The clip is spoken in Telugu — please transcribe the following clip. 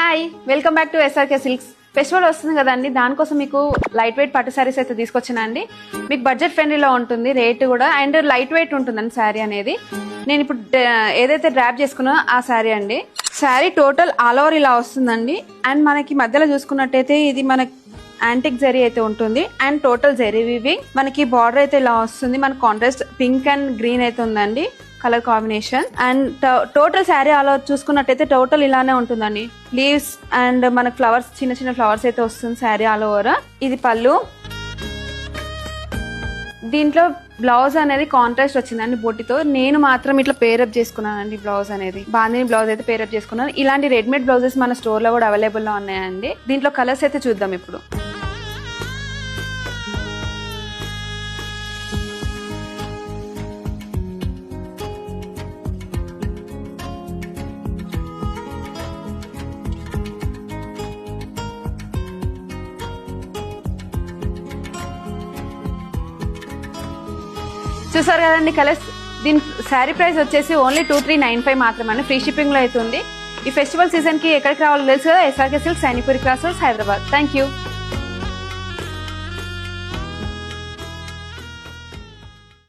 Hi, welcome back to SRK silks. Festival వస్తుంది కదండి, దానికోసం మీకు లైట్ వెయిట్ పట్టు శారీస్ అయితే తీసుకొచ్చానండి. మీకు బడ్జెట్ ఫ్రెండ్లీలో ఉంటుంది, రేటు కూడా అండ్ లైట్ వెయిట్ ఉంటుందండి శారీ అనేది. నేను ఇప్పుడు ఏదైతే డ్రాప్ చేసుకున్నా ఆ శారీ అండి. శారీ టోటల్ ఆల్ ఓవర్ ఇలా వస్తుందండి. అండ్ మనకి మధ్యలో చూసుకున్నట్టయితే ఇది మన యాంటిక్ జరీ అయితే ఉంటుంది అండ్ టోటల్ జరీ వీవింగ్. మనకి బార్డర్ అయితే ఇలా వస్తుంది. మన కాంట్రాస్ట్ పింక్ అండ్ గ్రీన్ అయితే ఉందండి colour combination. And total sari అలా చూసుకున్నట్టయితే టోటల్ ఇలానే ఉంటుందండి. లీవ్స్ అండ్ మనకు ఫ్లవర్స్, చిన్న చిన్న ఫ్లవర్స్ అయితే వస్తుంది శారీ ఆల్ ఓవర్. ఇది పళ్ళు. దీంట్లో బ్లౌజ్ అనేది కాంట్రాస్ట్ వచ్చిందండి బొట్టితో. నేను మాత్రం ఇట్లా పేరప్ చేసుకున్నానండి బ్లౌజ్ అనేది. బాందిని బ్లౌజ్ అయితే పేరప్ చేసుకున్నాను. ఇలాంటి రెడీమేడ్ బ్లౌజెస్ మన స్టోర్ లో కూడా అవైలబుల్ లో ఉన్నాయండి. దీంట్లో కలర్స్ అయితే చూద్దాం ఇప్పుడు. చూసారు కదండి కలర్స్. దీని శారీ ప్రైస్ వచ్చేసి ఓన్లీ 2395 మాత్రమే. ఫ్రీ షిప్పింగ్ లో అయితే ఉంది. ఈ ఫెస్టివల్ సీజన్ కి ఎక్కడికి రావాలో తెలుసు కదా, SRK silks, Sainikpuri cross roads, Hyderabad. Thank you.